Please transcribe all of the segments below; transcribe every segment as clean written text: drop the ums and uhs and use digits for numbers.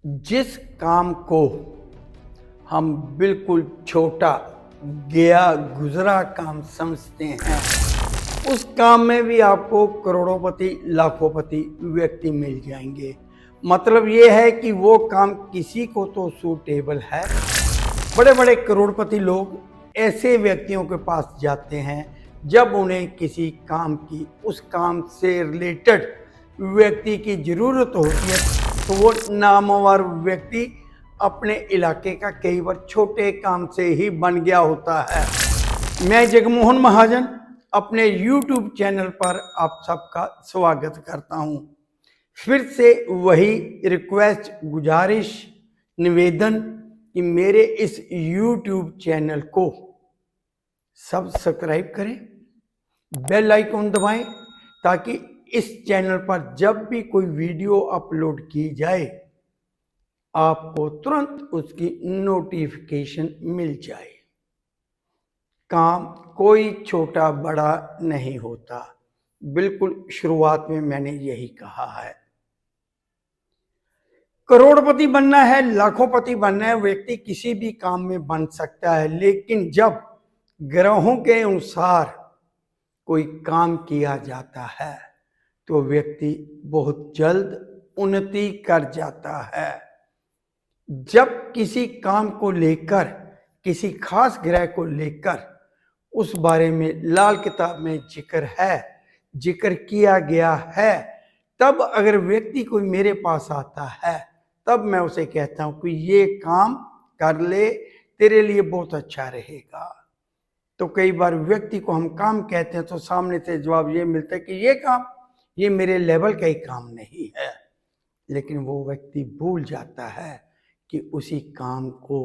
जिस काम को हम बिल्कुल छोटा गया गुजरा काम समझते हैं, उस काम में भी आपको करोड़ोंपति लाखोंपति व्यक्ति मिल जाएंगे। मतलब ये है कि वो काम किसी को तो सूटेबल है। बड़े बड़े करोड़पति लोग ऐसे व्यक्तियों के पास जाते हैं जब उन्हें किसी काम की, उस काम से रिलेटेड व्यक्ति की जरूरत होती है, तो वो नामवर व्यक्ति अपने इलाके का कई बार छोटे काम से ही बन गया होता है। मैं जगमोहन महाजन अपने YouTube चैनल पर आप सबका स्वागत करता हूं। फिर से वही रिक्वेस्ट, गुजारिश, निवेदन कि मेरे इस YouTube चैनल को सब्सक्राइब करें, बेल आइकन दबाएं, ताकि इस चैनल पर जब भी कोई वीडियो अपलोड की जाए आपको तुरंत उसकी नोटिफिकेशन मिल जाए। काम कोई छोटा बड़ा नहीं होता, बिल्कुल शुरुआत में मैंने यही कहा है। करोड़पति बनना है, लाखोंपति बनना है, व्यक्ति किसी भी काम में बन सकता है, लेकिन जब ग्रहों के अनुसार कोई काम किया जाता है तो व्यक्ति बहुत जल्द उन्नति कर जाता है। जब किसी काम को लेकर, किसी खास ग्रह को लेकर उस बारे में लाल किताब में जिक्र किया गया है, तब अगर व्यक्ति कोई मेरे पास आता है तब मैं उसे कहता हूं कि ये काम कर ले, तेरे लिए बहुत अच्छा रहेगा। तो कई बार व्यक्ति को हम काम कहते हैं तो सामने से जवाब ये मिलता है कि ये काम, ये मेरे लेवल का ही काम नहीं है। लेकिन वो व्यक्ति भूल जाता है कि उसी काम को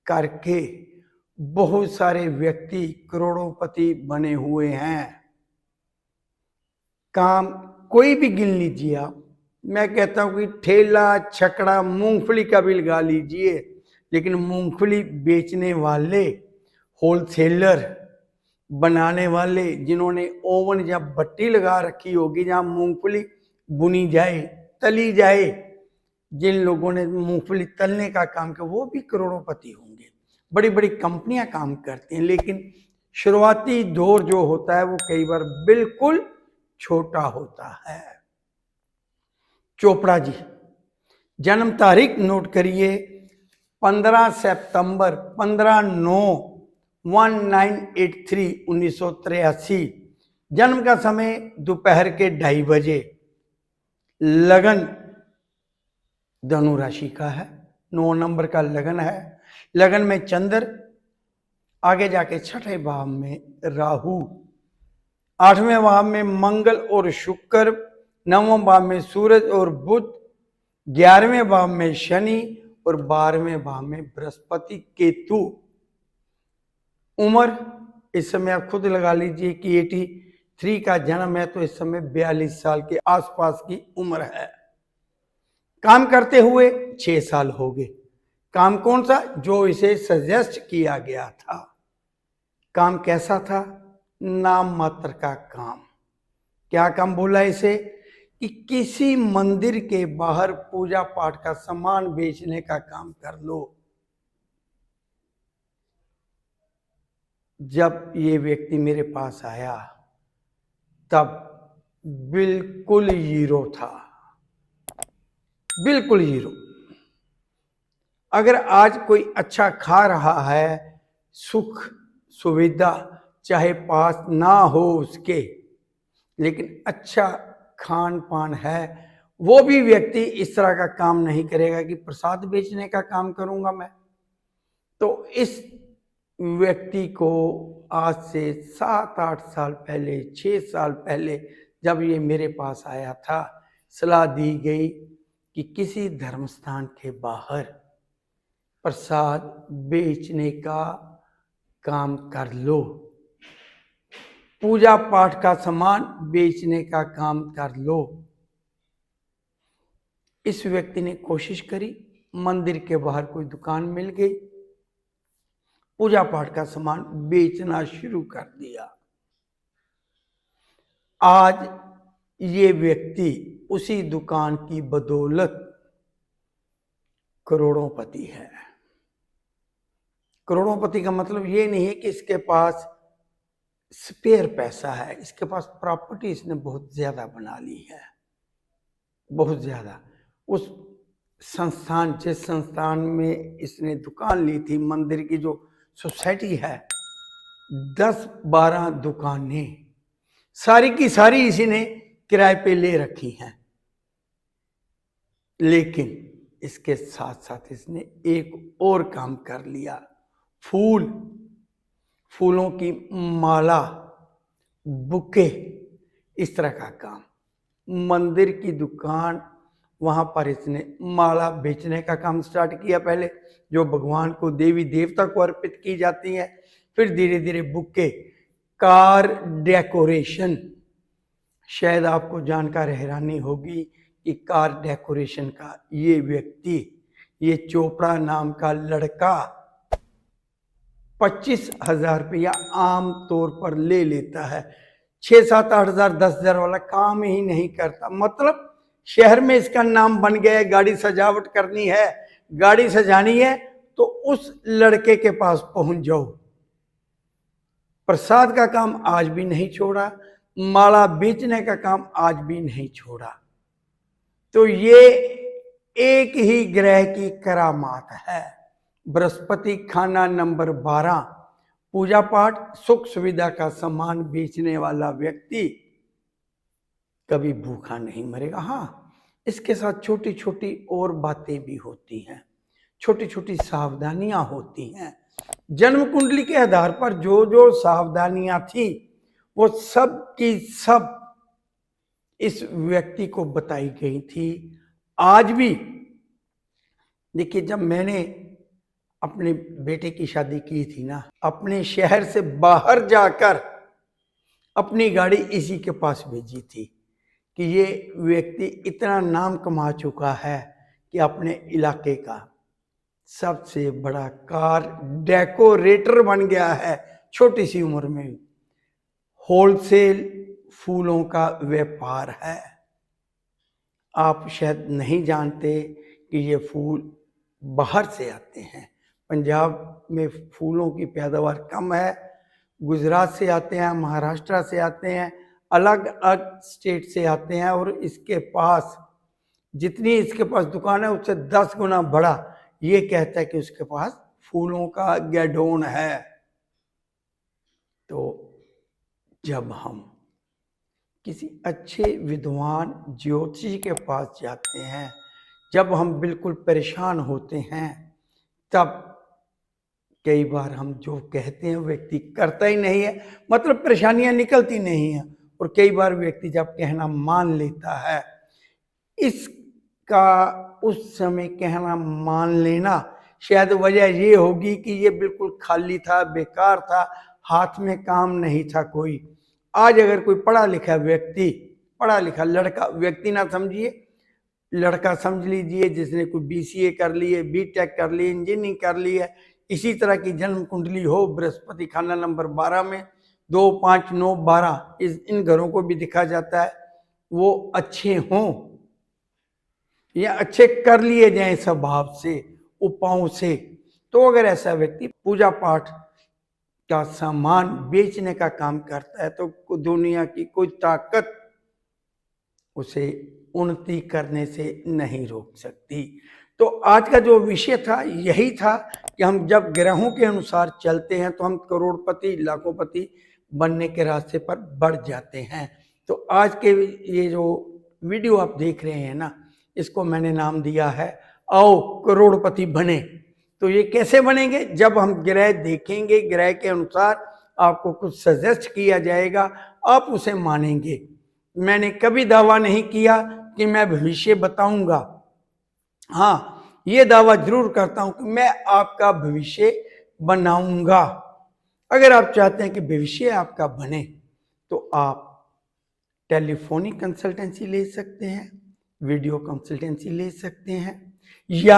करके बहुत सारे व्यक्ति करोड़ोंपति बने हुए हैं। काम कोई भी गिन लीजिए आप, मैं कहता हूं कि ठेला छकड़ा मूंगफली का भी लगा लीजिए, लेकिन मूंगफली बेचने वाले, होलसेलर बनाने वाले, जिन्होंने ओवन या भट्टी लगा रखी होगी जहां मूंगफली बुनी जाए, तली जाए, जिन लोगों ने मूंगफली तलने का काम किया, वो भी करोड़ोंपति होंगे। बड़ी बड़ी कंपनियां काम करती हैं, लेकिन शुरुआती दौर जो होता है वो कई बार बिल्कुल छोटा होता है। चोपड़ा जी, जन्म तारीख नोट करिए, 15 सितंबर 1983 1983। जन्म का समय दोपहर के 2:30 बजे। लगन धनु राशि का है, 9 नंबर का लगन है। लगन में चंद्र, आगे जाके 6ठे भाव में राहु, 8वें भाव में मंगल और शुक्र, 9वें भाव में सूरज और बुध, 11वें भाव में शनि और 12वें भाव में बृहस्पति केतु। उम्र इस समय आप खुद लगा लीजिए कि 83 का जन्म है तो इस समय 42 साल के आसपास की उम्र है। काम करते हुए 6 साल हो गए। काम कौन सा? जो इसे सजेस्ट किया गया था। काम कैसा था? नाम मात्र का काम। क्या काम बोला इसे? कि किसी मंदिर के बाहर पूजा पाठ का सामान बेचने का काम कर लो। जब ये व्यक्ति मेरे पास आया तब बिल्कुल हीरो था, बिल्कुल हीरो। अगर आज कोई अच्छा खा रहा है, सुख सुविधा चाहे पास ना हो उसके, लेकिन अच्छा खान पान है, वो भी व्यक्ति इस तरह का काम नहीं करेगा कि प्रसाद बेचने का काम करूंगा मैं। तो इस व्यक्ति को आज से 7-8 साल पहले, 6 साल पहले जब ये मेरे पास आया था, सलाह दी गई कि किसी धर्म स्थान के बाहर प्रसाद बेचने का काम कर लो, पूजा पाठ का सामान बेचने का काम कर लो। इस व्यक्ति ने कोशिश करी, मंदिर के बाहर कोई दुकान मिल गई, पूजा पाठ का सामान बेचना शुरू कर दिया। आज ये व्यक्ति उसी दुकान की बदौलत करोड़ोंपति है। करोड़ोंपति का मतलब ये नहीं है कि इसके पास स्पेयर पैसा है, इसके पास प्रॉपर्टी इसने बहुत ज्यादा बना ली है, बहुत ज्यादा। उस संस्थान, जिस संस्थान में इसने दुकान ली थी, मंदिर की जो सोसाइटी है, 10-12 दुकानें सारी की सारी इसी ने किराए पे ले रखी हैं। लेकिन इसके साथ साथ इसने एक और काम कर लिया, फूलों की माला, बुके, इस तरह का काम। मंदिर की दुकान, वहां पर इसने माला बेचने का काम स्टार्ट किया पहले, जो भगवान को, देवी देवता को अर्पित की जाती है। फिर धीरे धीरे बुके, कार डेकोरेशन। शायद आपको जानकर हैरानी होगी कि कार डेकोरेशन का ये व्यक्ति, ये चोपड़ा नाम का लड़का 25,000 रुपया आम तौर पर ले लेता है। 6-7-8,000 10,000 वाला काम ही नहीं करता। मतलब शहर में इसका नाम बन गया है। गाड़ी सजावट करनी है, गाड़ी सजानी है तो उस लड़के के पास पहुंच जाओ। प्रसाद का काम आज भी नहीं छोड़ा, माला बेचने का काम आज भी नहीं छोड़ा। तो ये एक ही ग्रह की करामात है। बृहस्पति खाना नंबर 12, पूजा पाठ, सुख सुविधा का सामान बेचने वाला व्यक्ति कभी भूखा नहीं मरेगा। हाँ, इसके साथ छोटी छोटी और बातें भी होती हैं, छोटी छोटी सावधानियां होती हैं। जन्म कुंडली के आधार पर जो जो सावधानियां थी वो सब की सब इस व्यक्ति को बताई गई थी। आज भी देखिए, जब मैंने अपने बेटे की शादी की थी ना, अपने शहर से बाहर जाकर अपनी गाड़ी इसी के पास भेजी थी कि ये व्यक्ति इतना नाम कमा चुका है कि अपने इलाके का सबसे बड़ा कार डेकोरेटर बन गया है। छोटी सी उम्र में होलसेल फूलों का व्यापार है। आप शायद नहीं जानते कि ये फूल बाहर से आते हैं। पंजाब में फूलों की पैदावार कम है, गुजरात से आते हैं, महाराष्ट्र से आते हैं, अलग अलग स्टेट से आते हैं। और इसके पास जितनी इसके पास दुकान है उससे 10 गुना बड़ा ये कहता है कि उसके पास फूलों का गैडोन है। तो जब हम किसी अच्छे विद्वान ज्योतिषी के पास जाते हैं, जब हम बिल्कुल परेशान होते हैं, तब कई बार हम जो कहते हैं व्यक्ति करता ही नहीं है, मतलब परेशानियां निकलती नहीं हैं। और कई बार व्यक्ति जब कहना मान लेता है, इसका उस समय कहना मान लेना शायद वजह ये होगी कि ये बिल्कुल खाली था, बेकार था, हाथ में काम नहीं था कोई। आज अगर कोई पढ़ा लिखा व्यक्ति, पढ़ा लिखा लड़का, व्यक्ति ना समझिए, लड़का समझ लीजिए, जिसने कोई BCA कर ली है, BTech कर ली, इंजीनियरिंग कर ली है, इसी तरह की जन्म कुंडली हो, बृहस्पति खाना नंबर 12 में 2, 5, 9, 12 इन घरों को भी दिखा जाता है, वो अच्छे हों या अच्छे कर लिए जाएं स्वभाव से, उपायों से। तो अगर ऐसा व्यक्ति पूजा पाठ का सामान बेचने का काम करता है तो दुनिया की कोई ताकत उसे उन्नति करने से नहीं रोक सकती। तो आज का जो विषय था यही था कि हम जब ग्रहों के अनुसार चलते हैं तो हम करोड़पति, लाखोंपति बनने के रास्ते पर बढ़ जाते हैं। तो आज के ये जो वीडियो आप देख रहे हैं ना, इसको मैंने नाम दिया है आओ करोड़पति बने। तो ये कैसे बनेंगे? जब हम ग्रह देखेंगे, ग्रह के अनुसार आपको कुछ सजेस्ट किया जाएगा, आप उसे मानेंगे। मैंने कभी दावा नहीं किया कि मैं भविष्य बताऊंगा। हाँ, ये दावा जरूर करता हूं कि मैं आपका भविष्य बनाऊंगा। अगर आप चाहते हैं कि भविष्य आपका बने तो आप टेलीफोनिक कंसल्टेंसी ले सकते हैं, वीडियो कंसल्टेंसी ले सकते हैं, या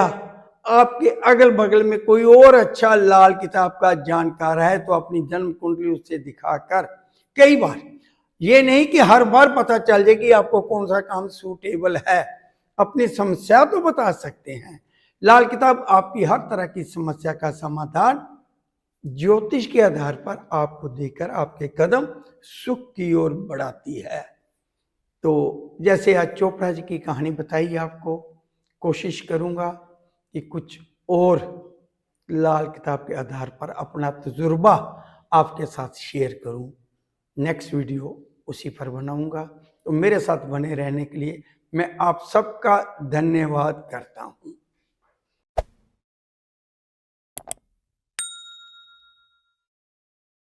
आपके अगल बगल में कोई और अच्छा लाल किताब का जानकार है तो अपनी जन्म कुंडली उससे दिखाकर, कई बार, ये नहीं कि हर बार पता चल जाए कि आपको कौन सा काम सूटेबल है, अपनी समस्या तो बता सकते हैं, लाल किताब आपकी हर तरह की समस्या का समाधान ज्योतिष के आधार पर आपको देकर आपके कदम सुख की ओर बढ़ाती है। तो जैसे आज चोपड़ा जी की कहानी बताई आपको, कोशिश करूंगा कि कुछ और लाल किताब के आधार पर अपना तजुर्बा आपके साथ शेयर करूं। नेक्स्ट वीडियो उसी पर बनाऊंगा। तो मेरे साथ बने रहने के लिए मैं आप सबका धन्यवाद करता हूं।